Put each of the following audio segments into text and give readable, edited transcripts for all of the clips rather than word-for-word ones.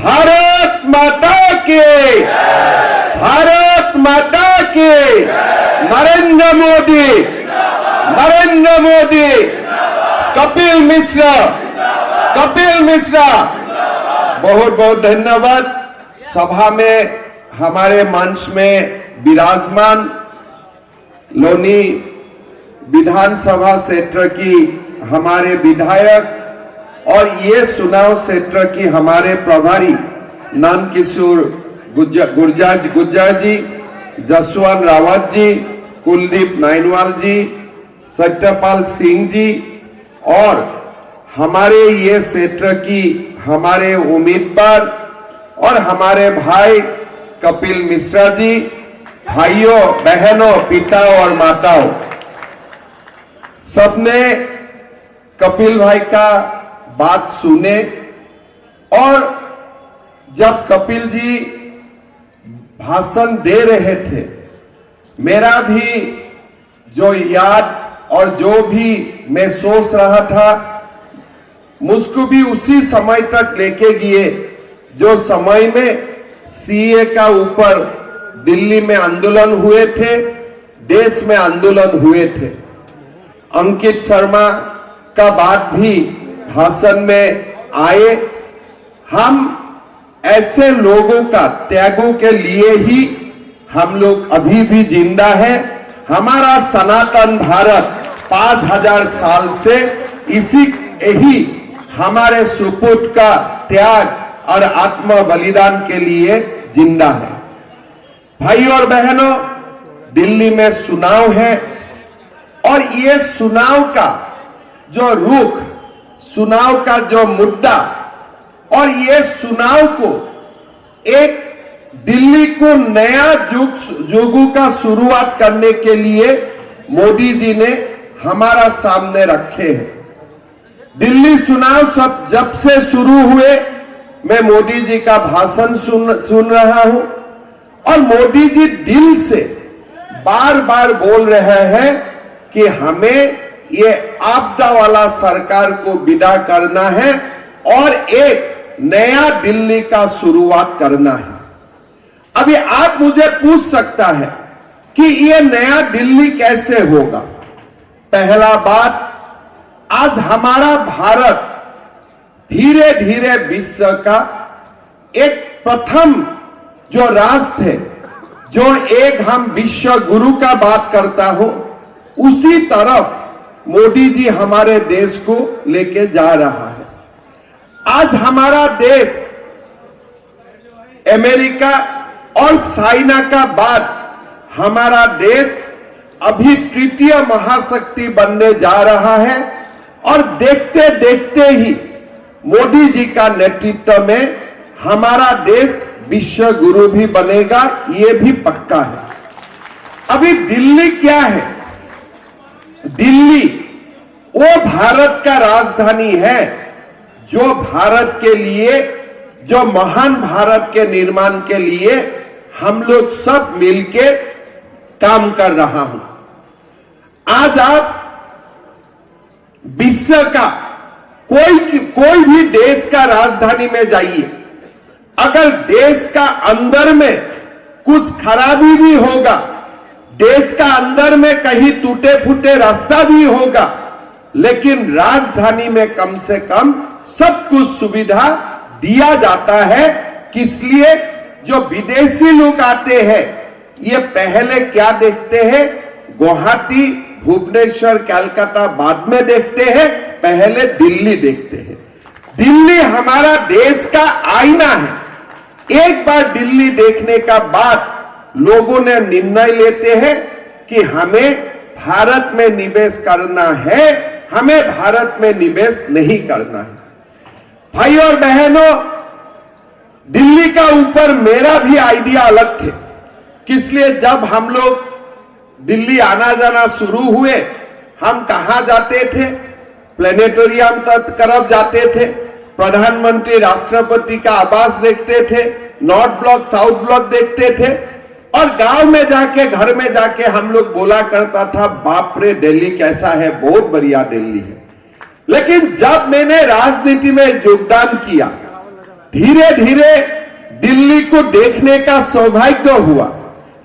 भारत माता की, भारत माता की, नरेंद्र मोदी, कपिल मिश्रा, बहुत बहुत धन्यवाद। सभा में हमारे मंच में विराजमान लोनी विधानसभा क्षेत्र की हमारे विधायक और ये सुनाव क्षेत्र की हमारे प्रभारी नंदकिशोर गुर्जर जी, जसवंत रावत जी, कुलदीप नाइनवाल जी, सत्यपाल सिंह जी और हमारे ये क्षेत्र की हमारे उम्मीदवार और हमारे भाई कपिल मिश्रा जी, भाइयों बहनों, पिता और माताओं, सबने कपिल भाई का बात सुने और जब कपिल जी भाषण दे रहे थे, मेरा भी जो याद और जो भी मैं सोच रहा था, मुझको भी उसी समय तक लेके गए जो समय में सीए का ऊपर दिल्ली में आंदोलन हुए थे, देश में आंदोलन हुए थे। अंकित शर्मा का बात भी भाषण में आए। हम ऐसे लोगों का त्यागों के लिए ही हम लोग अभी भी जिंदा है। हमारा सनातन भारत 5000 साल से इसी यही हमारे सुपूत का त्याग और आत्म बलिदान के लिए जिंदा है। भाई और बहनों, दिल्ली में चुनाव है और ये चुनाव का जो रुख, चुनाव का जो मुद्दा और ये चुनाव को एक दिल्ली को नया युग का शुरुआत करने के लिए मोदी जी ने हमारा सामने रखे हैं। दिल्ली चुनाव सब जब से शुरू हुए मैं मोदी जी का भाषण सुन रहा हूं और मोदी जी दिल से बार बार बोल रहे हैं कि हमें ये आपदा वाला सरकार को विदा करना है और एक नया दिल्ली का शुरुआत करना है। अभी आप मुझे पूछ सकता है कि ये नया दिल्ली कैसे होगा। पहला बात, आज हमारा भारत धीरे धीरे विश्व का एक प्रथम जो राष्ट्र है, जो एक हम विश्व गुरु का बात करता हूं, उसी तरफ मोदी जी हमारे देश को लेके जा रहा है। आज हमारा देश अमेरिका और चाइना का बाद हमारा देश अभी तृतीय महाशक्ति बनने जा रहा है और देखते देखते ही मोदी जी का नेतृत्व में हमारा देश विश्व गुरु भी बनेगा, ये भी पक्का है। अभी दिल्ली क्या है? दिल्ली वो भारत का राजधानी है जो भारत के लिए, जो महान भारत के निर्माण के लिए हम लोग सब मिलके काम कर रहा हूं। आज आप विश्व का कोई भी देश का राजधानी में जाइए, अगर देश का अंदर में कुछ खराबी भी होगा, देश का अंदर में कहीं टूटे फूटे रास्ता भी होगा, लेकिन राजधानी में कम से कम सब कुछ सुविधा दिया जाता है। किस लिए? जो विदेशी लोग आते हैं ये पहले क्या देखते हैं? गुवाहाटी, भुवनेश्वर, कलकत्ता बाद में देखते हैं, पहले दिल्ली देखते हैं। दिल्ली हमारा देश का आईना है। एक बार दिल्ली देखने का बाद लोगों ने निर्णय लेते हैं कि हमें भारत में निवेश करना है, हमें भारत में निवेश नहीं करना है। भाई और बहनों, दिल्ली का ऊपर मेरा भी आइडिया अलग थे। किस लिए? जब हम लोग दिल्ली आना जाना शुरू हुए, हम कहां जाते थे? प्लेनेटोरियम तरफ जाते थे, प्रधानमंत्री राष्ट्रपति का आवास देखते थे, नॉर्थ ब्लॉक साउथ ब्लॉक देखते थे और गांव में जाके, घर में जाके हम लोग बोला करता था, बाप रे दिल्ली कैसा है, बहुत बढ़िया दिल्ली है। लेकिन जब मैंने राजनीति में योगदान किया, धीरे धीरे दिल्ली को देखने का सौभाग्य हुआ।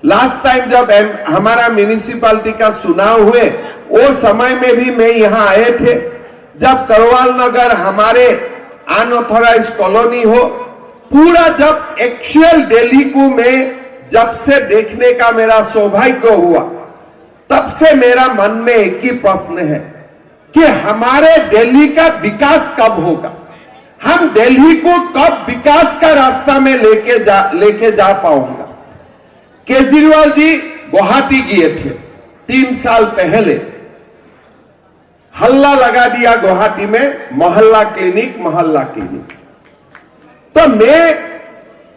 लास्ट टाइम जब हमारा म्यूनिसिपैलिटी का चुनाव हुए, वो समय में भी मैं यहां आए थे, जब करवाल नगर हमारे अनऑथराइज्ड कॉलोनी हो, पूरा जब एक्चुअल दिल्ली को मैं जब से देखने का मेरा सौभाग्य हुआ, तब से मेरा मन में एक ही प्रश्न है कि हमारे दिल्ली का विकास कब होगा, हम दिल्ली को कब विकास का रास्ता में लेके जा पाऊंगा। केजरीवाल जी गुवाहाटी गए थे 3 साल पहले, हल्ला लगा दिया गुवाहाटी में, मोहल्ला क्लिनिक। तो मैं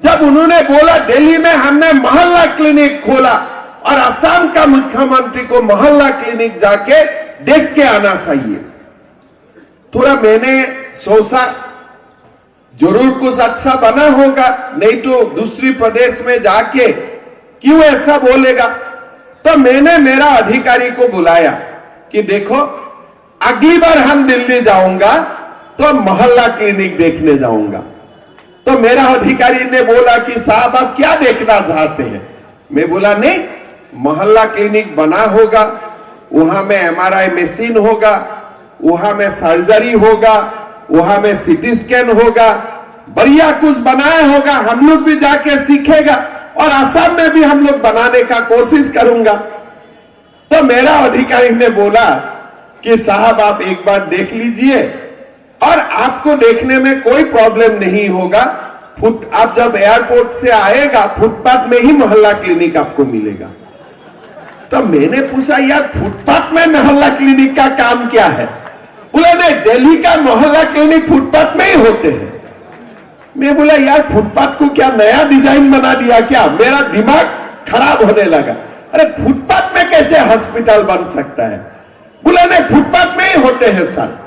जब उन्होंने बोला दिल्ली में हमने मोहल्ला क्लिनिक खोला और असम का मुख्यमंत्री को मोहल्ला क्लिनिक जाके देख के आना चाहिए, थोड़ा मैंने सोचा जरूर कुछ अच्छा बना होगा, नहीं तो दूसरी प्रदेश में जाके क्यों ऐसा बोलेगा। तो मैंने मेरा अधिकारी को बुलाया कि देखो अगली बार हम दिल्ली जाऊंगा तो मोहल्ला क्लिनिक देखने जाऊंगा। तो मेरा अधिकारी ने बोला कि साहब आप क्या देखना चाहते हैं। मैं बोला नहीं, मोहल्ला क्लिनिक बना होगा, वहां में एमआरआई मशीन होगा, वहां में सर्जरी होगा, वहां में सीटी स्कैन होगा, बढ़िया कुछ बनाया होगा, हम लोग भी जाके सीखेगा और असम में भी हम लोग बनाने का कोशिश करूंगा। तो मेरा अधिकारी ने बोला कि साहब आप एक बार देख लीजिए और आपको देखने में कोई प्रॉब्लम नहीं होगा। आप जब एयरपोर्ट से आएगा फुटपाथ में ही मोहल्ला क्लिनिक आपको मिलेगा। तो मैंने पूछा यार फुटपाथ में मोहल्ला क्लिनिक का काम क्या है। बोले नहीं, दिल्ली का मोहल्ला क्लिनिक फुटपाथ में ही होते हैं। मैं बोला यार फुटपाथ को क्या नया डिजाइन बना दिया क्या, मेरा दिमाग खराब होने लगा। अरे फुटपाथ में कैसे हॉस्पिटल बन सकता है। बोला नहीं, फुटपाथ में ही होते हैं सर।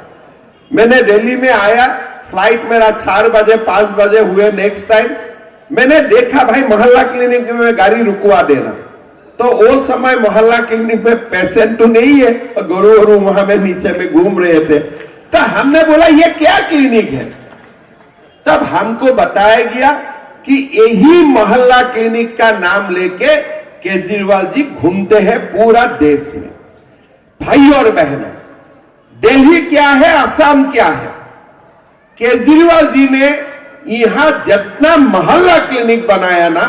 मैंने दिल्ली में आया, फ्लाइट मेरा 4 बजे 5 बजे हुए नेक्स्ट टाइम, मैंने देखा भाई मोहल्ला क्लिनिक में गाड़ी रुकवा देना। तो वो समय मोहल्ला क्लिनिक में पेशेंट तो नहीं है, गुरु वहां में नीचे में घूम रहे थे। तो हमने बोला ये क्या क्लिनिक है। तब हमको बताया गया कि यही मोहल्ला क्लिनिक का नाम लेके केजरीवाल जी घूमते हैं पूरा देश में। भाई और बहनों, दिल्ली क्या है, असम क्या है। केजरीवाल जी ने यहां जितना मोहल्ला क्लिनिक बनाया ना,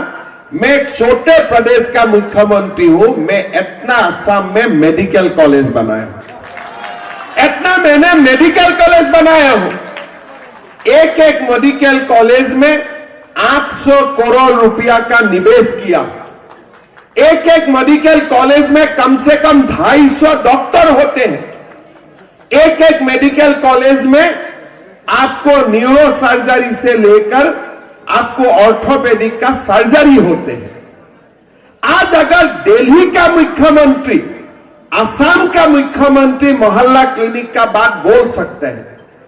मैं एक छोटे प्रदेश का मुख्यमंत्री हूं, मैं इतना असम में मेडिकल कॉलेज बनाया, इतना मैंने मेडिकल कॉलेज बनाया हूं। एक एक मेडिकल कॉलेज में 800 करोड़ रुपया का निवेश किया। एक एक मेडिकल कॉलेज में कम से कम 250 डॉक्टर होते हैं। एक एक मेडिकल कॉलेज में आपको न्यूरो सर्जरी से लेकर आपको ऑर्थोपेडिक का सर्जरी होते हैं। आज अगर दिल्ली का मुख्यमंत्री, असम का मुख्यमंत्री मोहल्ला क्लिनिक का बात बोल सकते हैं,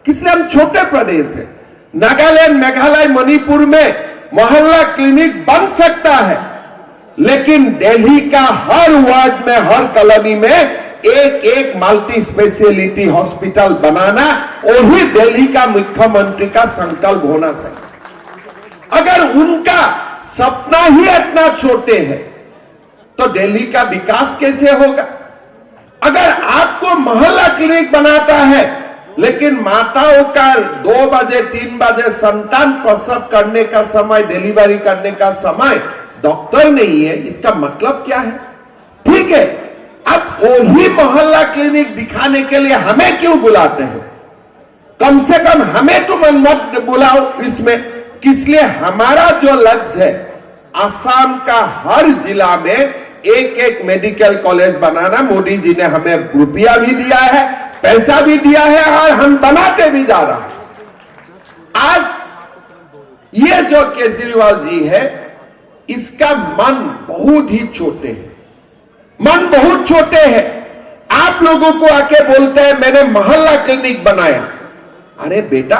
इसलिए हम छोटे प्रदेश है। नागालैंड, मेघालय, मणिपुर में मोहल्ला क्लिनिक बन सकता है, लेकिन दिल्ली का हर वार्ड में, हर कॉलोनी में एक एक मल्टी स्पेशलिटी हॉस्पिटल बनाना, वही दिल्ली का मुख्यमंत्री का संकल्प होना चाहिए। अगर उनका सपना ही इतना छोटे है तो दिल्ली का विकास कैसे होगा। अगर आपको मोहल्ला क्लिनिक बनाता है लेकिन माताओं का 2 बजे 3 बजे संतान प्रसव करने का समय, डिलीवरी करने का समय डॉक्टर नहीं है, इसका मतलब क्या है। ठीक है, अब वही मोहल्ला क्लिनिक दिखाने के लिए हमें क्यों बुलाते हैं। कम से कम हमें तो मत बुलाओ इसमें। इसलिए हमारा जो लक्ष्य है, असम का हर जिला में एक एक मेडिकल कॉलेज बनाना। मोदी जी ने हमें रुपया भी दिया है, पैसा भी दिया है और हम बनाते भी जा रहा हैं। आज ये जो केजरीवाल जी है, इसका मन बहुत ही छोटे है, मन बहुत छोटे है। आप लोगों को आके बोलते हैं मैंने मोहल्ला क्लिनिक बनाया। अरे बेटा,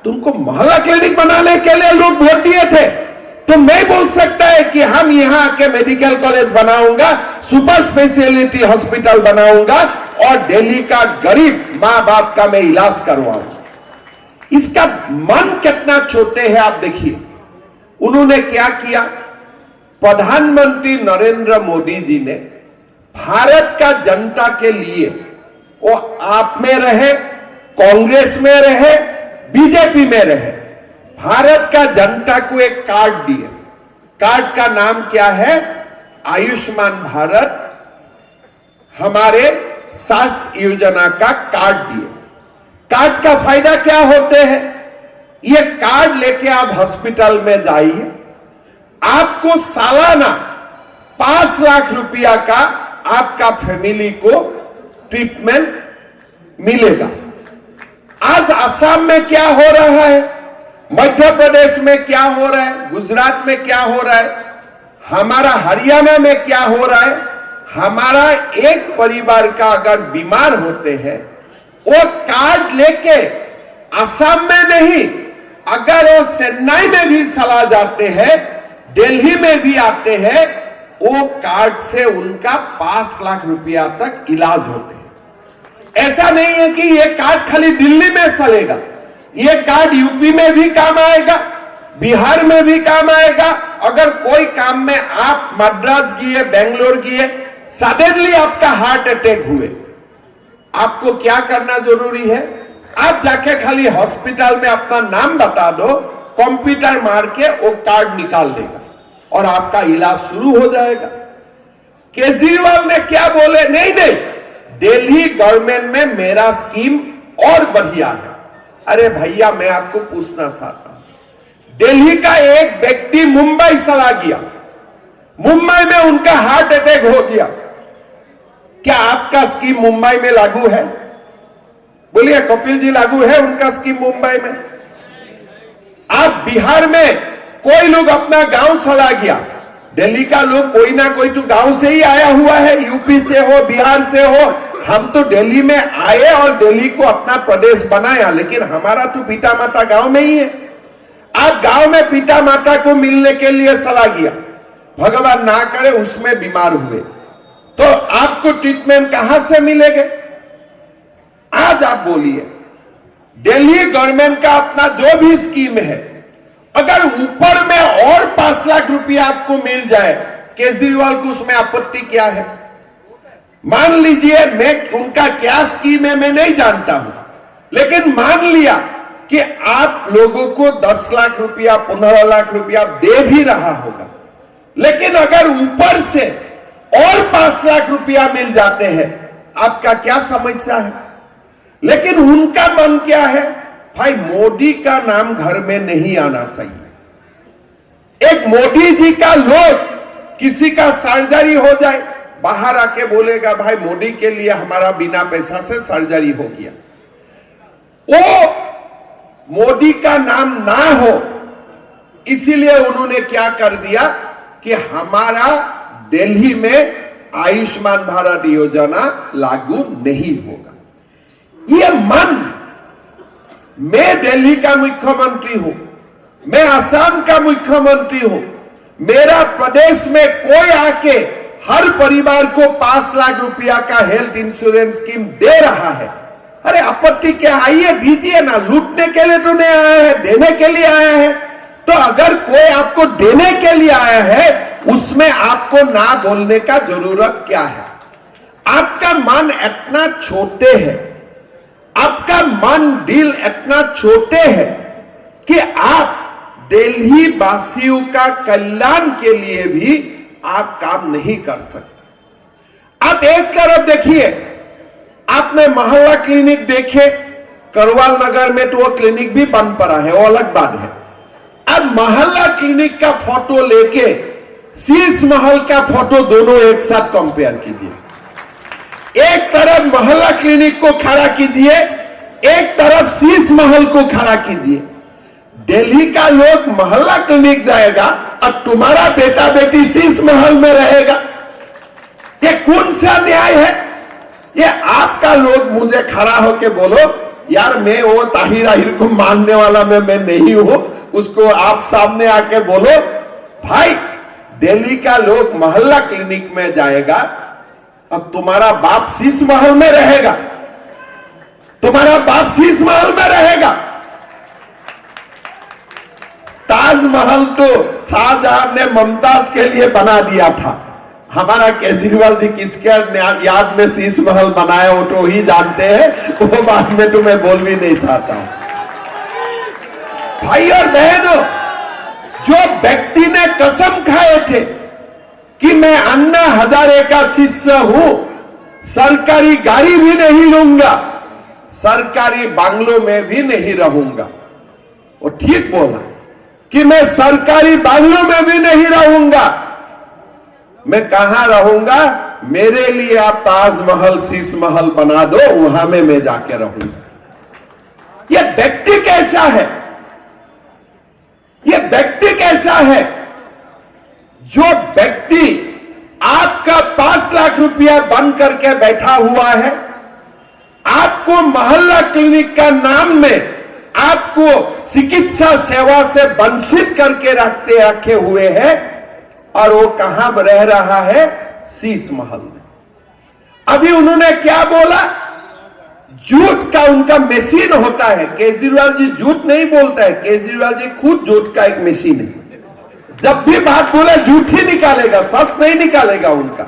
तुमको मोहल्ला क्लिनिक बनाने के लिए लोग वोट दिए थे। तुम नहीं बोल सकता है कि हम यहां आके मेडिकल कॉलेज बनाऊंगा, सुपर स्पेशलिटी हॉस्पिटल बनाऊंगा और दिल्ली का गरीब मां बाप का मैं इलाज करवाऊंगा। इसका मन कितना छोटे है आप देखिए। उन्होंने क्या किया, प्रधानमंत्री नरेंद्र मोदी जी ने भारत का जनता के लिए, वो आप में रहे, कांग्रेस में रहे, बीजेपी में रहे, भारत का जनता को एक कार्ड दिए। कार्ड का नाम क्या है, आयुष्मान भारत, हमारे स्वास्थ्य योजना का कार्ड दिए। कार्ड का फायदा क्या होते हैं, ये कार्ड लेके आप हॉस्पिटल में जाइए, आपको सालाना 5 लाख रुपया का आपका फैमिली को ट्रीटमेंट मिलेगा। आज असम में क्या हो रहा है, मध्य प्रदेश में क्या हो रहा है, गुजरात में क्या हो रहा है, हमारा हरियाणा में क्या हो रहा है, हमारा एक परिवार का अगर बीमार होते हैं, वो कार्ड लेके असम में नहीं, अगर वो चेन्नई में भी चला जाते हैं, दिल्ली में भी आते हैं, वो कार्ड से उनका 5 लाख रुपया तक इलाज होते हैं। ऐसा नहीं है कि ये कार्ड खाली दिल्ली में चलेगा, ये कार्ड यूपी में भी काम आएगा, बिहार में भी काम आएगा। अगर कोई काम में आप मद्रास गए, बेंगलोर गए, सडनली आपका हार्ट अटैक हुए, आपको क्या करना जरूरी है, आप जाके खाली हॉस्पिटल में अपना नाम बता दो, कंप्यूटर मार के वो कार्ड निकाल देगा और आपका इलाज शुरू हो जाएगा। केजरीवाल ने क्या बोले, नहीं नहीं, दिल्ली गवर्नमेंट में मेरा स्कीम और बढ़िया है। अरे भैया, मैं आपको पूछना चाहता हूं, दिल्ली का एक व्यक्ति मुंबई चला गया, मुंबई में उनका हार्ट अटैक हो गया, क्या आपका स्कीम मुंबई में लागू है? बोलिए कपिल जी, लागू है उनका स्कीम मुंबई में? आप बिहार में कोई लोग अपना गांव चला गया, दिल्ली का लोग कोई ना कोई तो गांव से ही आया हुआ है, यूपी से हो, बिहार से हो, हम तो दिल्ली में आए और दिल्ली को अपना प्रदेश बनाया, लेकिन हमारा तो पिता माता गांव में ही है। आप गांव में पिता माता को मिलने के लिए चला गया, भगवान ना करे उसमें बीमार हुए, तो आपको ट्रीटमेंट कहां से मिलेगा? आज आप बोलिए, दिल्ली गवर्नमेंट का अपना जो भी स्कीम है, अगर ऊपर में और 5 लाख रुपया आपको मिल जाए, केजरीवाल को उसमें आपत्ति क्या है? मान लीजिए, मैं उनका क्या स्कीम है मैं नहीं जानता हूं, लेकिन मान लिया कि आप लोगों को 10 लाख रुपया, 15 लाख रुपया दे भी रहा होगा, लेकिन अगर ऊपर से और 5 लाख रुपया मिल जाते हैं, आपका क्या समस्या है? लेकिन उनका मन क्या है, भाई मोदी का नाम घर में नहीं आना चाहिए। एक मोदी जी का लोग, किसी का सर्जरी हो जाए, बाहर आके बोलेगा भाई मोदी के लिए हमारा बिना पैसा से सर्जरी हो गया, वो मोदी का नाम ना हो, इसीलिए उन्होंने क्या कर दिया कि हमारा दिल्ली में आयुष्मान भारत योजना लागू नहीं होगा। ये मन, मैं दिल्ली का मुख्यमंत्री हूं, मैं असम का मुख्यमंत्री हूं, मेरा प्रदेश में कोई आके हर परिवार को 5 लाख रुपया का हेल्थ इंश्योरेंस स्कीम दे रहा है, अरे आपत्ति क्या? आइए दीजिए ना, लूटने के लिए तो नहीं आया है, देने के लिए आया है। तो अगर कोई आपको देने के लिए आया है, उसमें आपको ना बोलने का जरूरत क्या है? आपका मन इतना छोटे है, आपका मन दिल इतना छोटे है कि आप दिल्ली वासियों का कल्याण के लिए भी आप काम नहीं कर सकते। आप एक तरफ देखिए, आपने मोहल्ला क्लिनिक देखे, करवाल नगर में तो वो क्लिनिक भी बंद पड़ा है, वो अलग बात है। अब मोहल्ला क्लिनिक का फोटो लेके शीश महल का फोटो दोनों एक साथ कंपेयर कीजिए। एक तरफ मोहल्ला क्लिनिक को खड़ा कीजिए, एक तरफ शीश महल को खड़ा कीजिए। दिल्ली का लोग मोहल्ला क्लिनिक जाएगा और तुम्हारा बेटा बेटी शीश महल में रहेगा। ये कौन सा न्याय है? ये आपका लोग मुझे खड़ा होके बोलो, यार मैं वो ताहिर आहिर को मानने वाला मैं नहीं हूं, उसको आप सामने आके बोलो, भाई दिल्ली का लोग मोहल्ला क्लिनिक में जाएगा, अब तुम्हारा बाप शीश महल में रहेगा, तुम्हारा बाप शीश महल में रहेगा। ताजमहल तो शाहजहां ने मुमताज के लिए बना दिया था। हमारा केजरीवाल जी किसके याद में शीश महल बनाया वो तो ही जानते हैं, वो बात में तो मैं बोल भी नहीं चाहता हूं। भाई और बहनों, जो व्यक्ति ने कसम खाए थे कि मैं अन्ना हजारे का शिष्य हूं, सरकारी गाड़ी भी नहीं लूंगा, सरकारी बांग्लों में भी नहीं रहूंगा, वो ठीक बोला कि मैं सरकारी बांग्लों में भी नहीं रहूंगा, मैं कहां रहूंगा, मेरे लिए आप ताजमहल शीश महल बना दो, वहां में मैं जाके रहूंगा। यह व्यक्ति कैसा है, यह व्यक्ति कैसा है? जो व्यक्ति आपका 5 लाख रुपया बंद करके बैठा हुआ है, आपको मोहल्ला क्लिनिक का नाम में आपको चिकित्सा सेवा से वंचित करके रखे हुए हैं, और वो कहां रह रहा है? शीश महल में। अभी उन्होंने क्या बोला? झूठ का उनका मशीन होता है। केजरीवाल जी झूठ नहीं बोलता है, केजरीवाल जी खुद झूठ का एक मशीन है। जब भी बात बोले झूठ ही निकालेगा, सच नहीं निकालेगा उनका।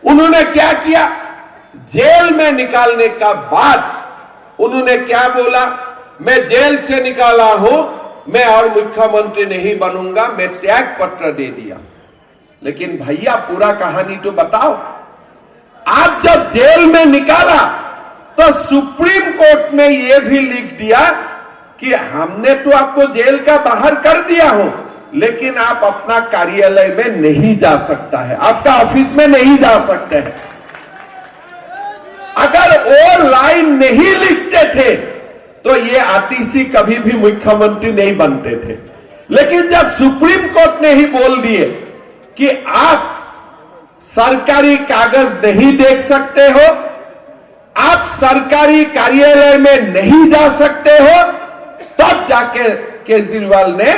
उन्होंने क्या किया? जेल में निकालने का बाद उन्होंने क्या बोला? मैं जेल से निकाला हूं, मैं और मुख्यमंत्री नहीं बनूंगा, मैं त्याग पत्र दे दिया। लेकिन भैया पूरा कहानी तो बताओ। आप जब जेल में निकाला तो सुप्रीम कोर्ट ने यह भी लिख दिया कि हमने तो आपको जेल का बाहर कर दिया हो, लेकिन आप अपना कार्यालय में नहीं जा सकता है, आपका ऑफिस में नहीं जा सकते हैं। अगर वो लाइन नहीं लिखते थे तो ये आतिशी कभी भी मुख्यमंत्री नहीं बनते थे। लेकिन जब सुप्रीम कोर्ट ने ही बोल दिए कि आप सरकारी कागज नहीं देख सकते हो, आप सरकारी कार्यालय में नहीं जा सकते हो, तब जाके केजरीवाल ने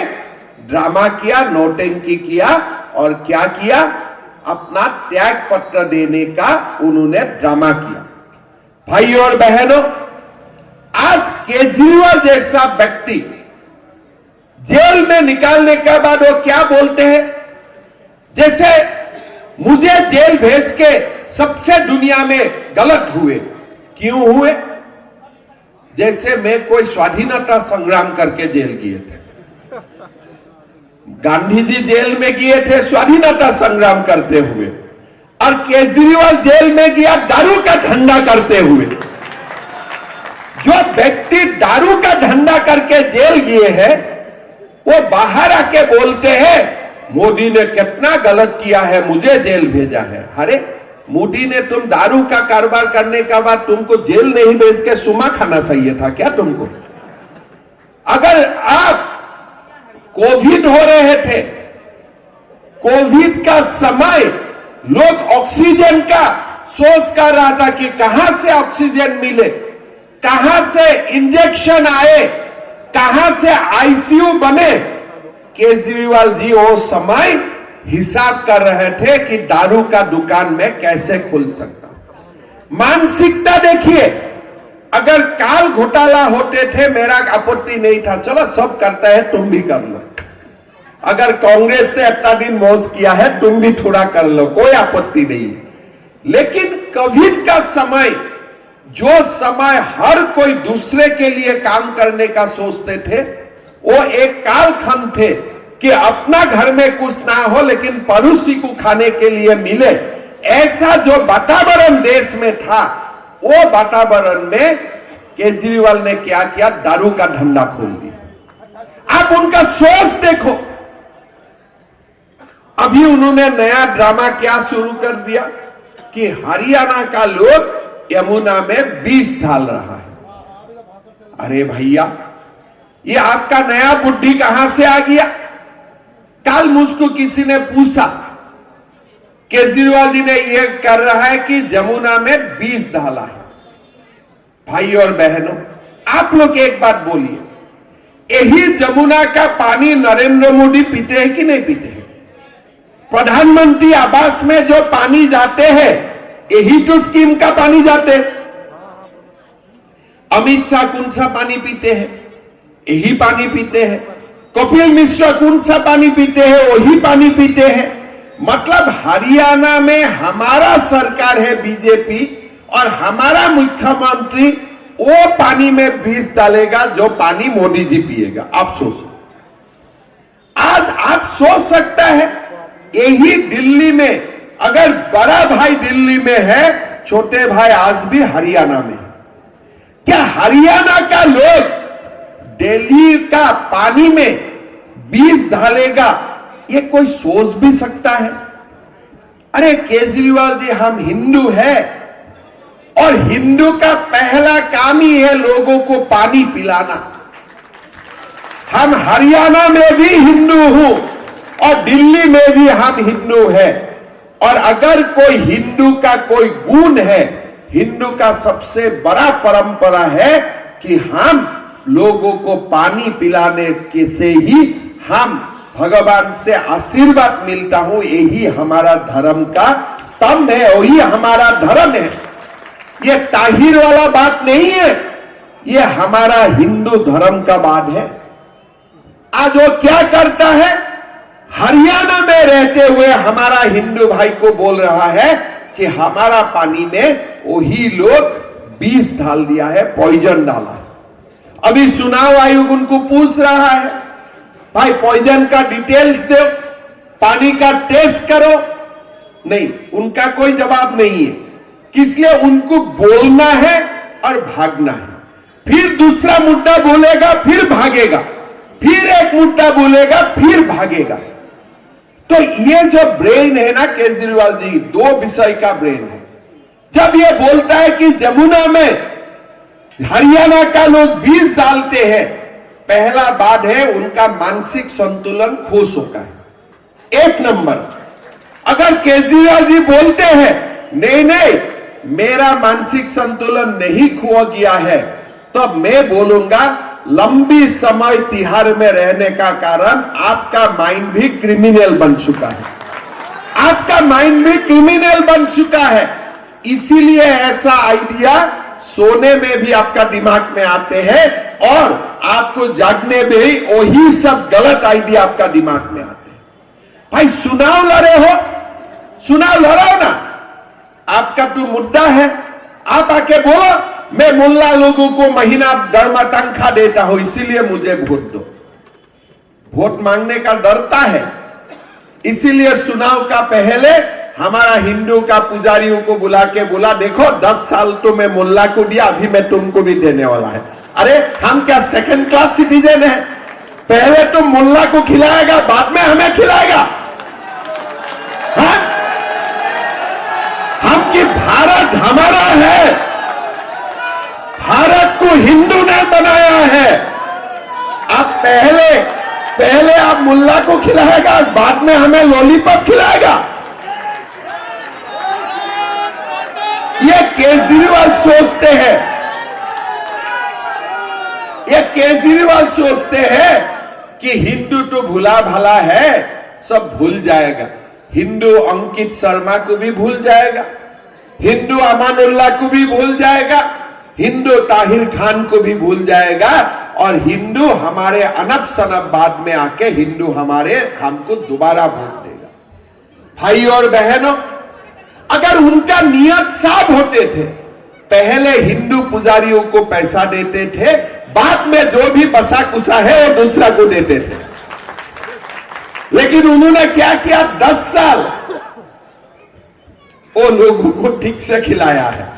ड्रामा किया, नौटंकी किया, और क्या किया? अपना त्याग पत्र देने का उन्होंने ड्रामा किया। भाई और बहनों, आज केजरीवाल जैसा व्यक्ति जेल में निकालने के बाद वो क्या बोलते हैं? जैसे मुझे जेल भेज के सबसे दुनिया में गलत हुए। क्यों हुए? जैसे मैं कोई स्वाधीनता संग्राम करके जेल गए थे, गांधी जी जेल में गए थे स्वाधीनता संग्राम करते हुए, और केजरीवाल जेल में गया दारू का धंधा करते हुए। जो व्यक्ति दारू का धंधा करके जेल गए हैं, वो बाहर आके बोलते हैं मोदी ने कितना गलत किया है, मुझे जेल भेजा है। अरे मोदी ने तुम दारू का कारोबार करने के बाद तुमको जेल नहीं भेज के सुमा खाना चाहिए था क्या तुमको? अगर आप कोविड हो रहे थे, कोविड का समय लोग ऑक्सीजन का सोच कर रहा था कि कहां से ऑक्सीजन मिले, कहां से इंजेक्शन आए, कहां से आईसीयू बने। केजरीवाल जी वो समय हिसाब कर रहे थे कि दारू का दुकान में कैसे खुल सकता। मानसिकता देखिए, अगर काल घोटाला होते थे मेरा आपत्ति नहीं था, चलो सब करता है तुम भी कर लो। अगर कांग्रेस ने इतना दिन मौज किया है तुम भी थोड़ा कर लो, कोई आपत्ति नहीं। लेकिन कोविड का समय, जो समय हर कोई दूसरे के लिए काम करने का सोचते थे, वो एक कालखंड थे कि अपना घर में कुछ ना हो लेकिन पड़ोसी को खाने के लिए मिले। ऐसा जो वातावरण देश में था, वो वातावरण में केजरीवाल ने क्या किया? दारू का धंधा खोल दिया। आप उनका सोच देखो। अभी उन्होंने नया ड्रामा क्या शुरू कर दिया कि हरियाणा का लोग यमुना में विष डाल रहा है। अरे भैया, ये आपका नया बुद्धि कहां से आ गया? कल मुझको किसी ने पूछा, केजरीवाल जी ने यह कर रहा है कि यमुना में विष डाला है। भाई और बहनों, आप लोग एक बात बोलिए, यही यमुना का पानी नरेंद्र मोदी पीते हैं कि नहीं पीते हैं? प्रधानमंत्री आवास में जो पानी जाते हैं, यही तो स्कीम का पानी जाते। अमित शाह कौन सा पानी पीते हैं? यही पानी पीते हैं। कपिल मिश्रा कौन सा पानी पीते हैं, वही पानी पीते हैं। मतलब हरियाणा में हमारा सरकार है बीजेपी और हमारा मुख्यमंत्री वो पानी में विष डालेगा जो पानी मोदी जी पिएगा। आप सोचो, आज आप सोच सकता है यही दिल्ली में, अगर बड़ा भाई दिल्ली में है, छोटे भाई आज भी हरियाणा में है। क्या हरियाणा का लोग दिल्ली का पानी में विष डालेगा, ये कोई सोच भी सकता है? अरे केजरीवाल जी, हम हिंदू है और हिंदू का पहला काम ही है लोगों को पानी पिलाना। हम हरियाणा में भी हिंदू हूं और दिल्ली में भी हम हिंदू हैं। और अगर कोई हिंदू का कोई गुण है, हिंदू का सबसे बड़ा परंपरा है कि हम लोगों को पानी पिलाने के से ही हम भगवान से आशीर्वाद मिलता हूं। यही हमारा धर्म का स्तंभ है, वही हमारा धर्म है। ये ताहिर वाला बात नहीं है, ये हमारा हिंदू धर्म का बात है। आज वो क्या करता है, हरियाणा में रहते हुए हमारा हिंदू भाई को बोल रहा है कि हमारा पानी में वही लोग विष डाल दिया है, पॉइजन डाला है। अभी चुनाव आयोग उनको पूछ रहा है, भाई पॉइजन का डिटेल्स दो, पानी का टेस्ट करो। नहीं, उनका कोई जवाब नहीं है। इसलिए उनको बोलना है और भागना है। फिर दूसरा मुद्दा बोलेगा, फिर भागेगा, फिर एक मुद्दा बोलेगा, फिर भागेगा। तो ये जो ब्रेन है ना केजरीवाल जी, दो विषय का ब्रेन है। जब ये बोलता है कि जमुना में हरियाणा का लोग विष डालते हैं, पहला बात है उनका मानसिक संतुलन खो चुका है। एक नंबर, अगर केजरीवाल जी बोलते हैं नहीं नहीं मेरा मानसिक संतुलन नहीं खो गया है, तो मैं बोलूंगा लंबी समय तिहाड़ में रहने का कारण आपका माइंड भी क्रिमिनल बन चुका है। आपका माइंड भी क्रिमिनल बन चुका है, इसीलिए ऐसा आइडिया सोने में भी आपका दिमाग में आते हैं और आपको जागने में भी वही सब गलत आइडिया आपका दिमाग में आते हैं। भाई चुनाव लड़े हो, चुनाव लड़ो ना, आपका तो मुद्दा है, आप आके बोलो मैं मुल्ला लोगों को महीना दरमा तनख्वाह देता हूं, इसीलिए मुझे वोट दो। वोट मांगने का डरता है, इसीलिए चुनाव का पहले हमारा हिंदू का पुजारियों को बुला के बोला, देखो 10 साल तो मैं मुल्ला को दिया, अभी मैं तुमको भी देने वाला है। अरे हम क्या सेकंड क्लास सिटीजन है? पहले तुम मुल्ला को खिलाएगा, बाद में हमें खिलाएगा? हाँ? हम कि भारत हमारा है, भारत को हिंदू ने बनाया है। आप पहले आप मुल्ला को खिलाएगा, बाद में हमें लॉलीपॉप खिलाएगा? ये केजरीवाल सोचते हैं, ये केजरीवाल सोचते हैं कि हिंदू तो भुला भला है, सब भूल जाएगा। हिंदू अंकित शर्मा को भी भूल जाएगा, हिंदू अमानुल्लाह को भी भूल जाएगा, हिंदू ताहिर खान को भी भूल जाएगा और हिंदू हमारे अनब सनब बाद में आके हिंदू हमको दोबारा वोट देगा। भाई और बहनों, अगर उनका नियत साफ होते थे, पहले हिंदू पुजारियों को पैसा देते थे, बाद में जो भी बसा कुसा है वो दूसरा को देते थे। लेकिन उन्होंने क्या किया, 10 साल वो लोगों को ठीक से खिलाया है।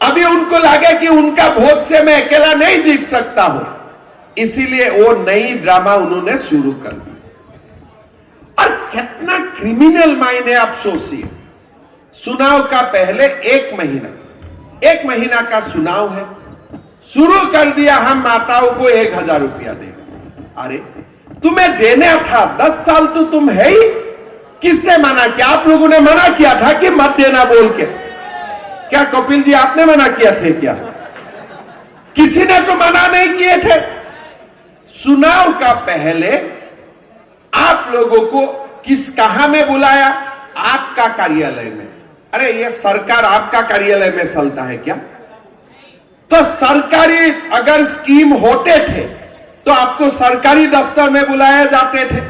अभी उनको लगे कि उनका वोट से मैं अकेला नहीं जीत सकता हूं, इसीलिए वो नई ड्रामा उन्होंने शुरू कर दी। और कितना क्रिमिनल माइंड है आप सोचिए। चुनाव का पहले एक महीना का चुनाव है, शुरू कर दिया हम माताओं को 1000 रुपया देगा। अरे तुम्हें देने था, 10 साल तो तुम है ही, किसने मना किया? आप लोगों ने मना किया था कि मत देना बोल के। क्या कपिल जी आपने मना किया थे क्या? किसी ने तो मना नहीं किए थे। चुनाव का पहले आप लोगों को कहां में बुलाया? आपका कार्यालय में। अरे ये सरकार आपका कार्यालय में चलता है क्या? तो सरकारी अगर स्कीम होते थे तो आपको सरकारी दफ्तर में बुलाया जाते थे।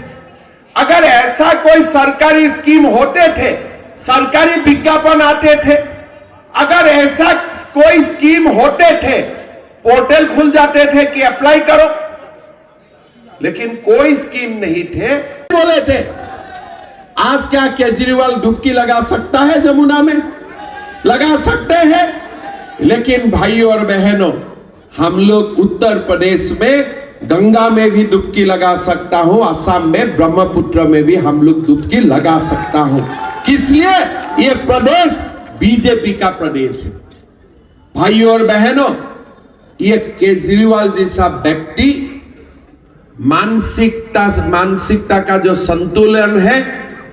अगर ऐसा कोई सरकारी स्कीम होते थे, सरकारी विज्ञापन आते थे, अगर ऐसा कोई स्कीम होते थे, पोर्टल खुल जाते थे कि अप्लाई करो, लेकिन कोई स्कीम नहीं थे। बोले थे आज क्या केजरीवाल डुबकी लगा सकता है जमुना में? लगा सकते हैं। लेकिन भाइयों और बहनों, हम लोग उत्तर प्रदेश में गंगा में भी डुबकी लगा सकता हूं, असम में ब्रह्मपुत्र में भी हम लोग डुबकी लगा सकता हूं। इसलिए ये प्रदेश बीजेपी का प्रदेश है। भाइयों और बहनों, ये केजरीवाल जैसा व्यक्ति मानसिकता का जो संतुलन है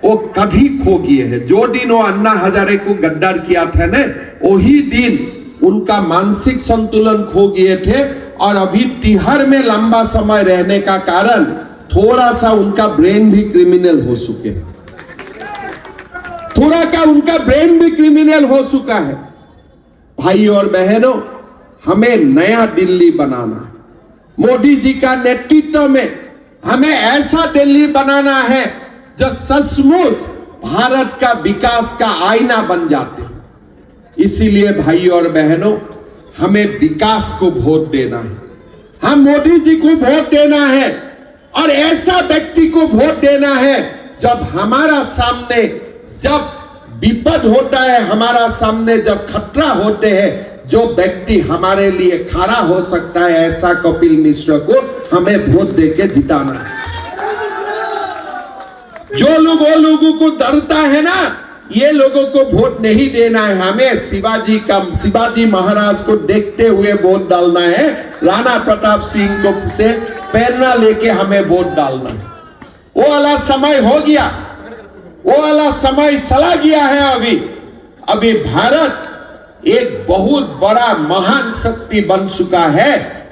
वो कभी खो गए है। जो दिन वो अन्ना हजारे को गद्दार किया था ना, वही दिन उनका मानसिक संतुलन खो गए थे। और अभी तिहाड़ में लंबा समय रहने का कारण थोड़ा सा उनका ब्रेन भी क्रिमिनल हो चुके, थोड़ा का उनका ब्रेन भी क्रिमिनल हो चुका है। भाइयों और बहनों, हमें नया दिल्ली बनाना है। मोदी जी का नेतृत्व में हमें ऐसा दिल्ली बनाना है जो सचमुच भारत का विकास का आईना बन जाते। इसीलिए भाइयों और बहनों, हमें विकास को वोट देना है, हम मोदी जी को वोट देना है और ऐसा व्यक्ति को वोट देना है जब हमारा सामने जब विपद होता है, हमारा सामने जब खतरा होते हैं, जो व्यक्ति हमारे लिए खड़ा हो सकता है, ऐसा कपिल मिश्रा को हमें वोट देके जिताना है। जो लोग वो लोगों को डरता है ना, ये लोगों को वोट नहीं देना है। हमें शिवाजी महाराज को देखते हुए वोट डालना है, राणा प्रताप सिंह को से प्रेरणा लेके हमें वोट डालना है। वो वाला समय हो गया, वो वाला समय चला गया है। अभी भारत एक बहुत बड़ा महान शक्ति बन चुका है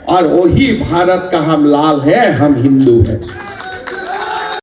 और वही भारत का हम लाल है, हम हिंदू है।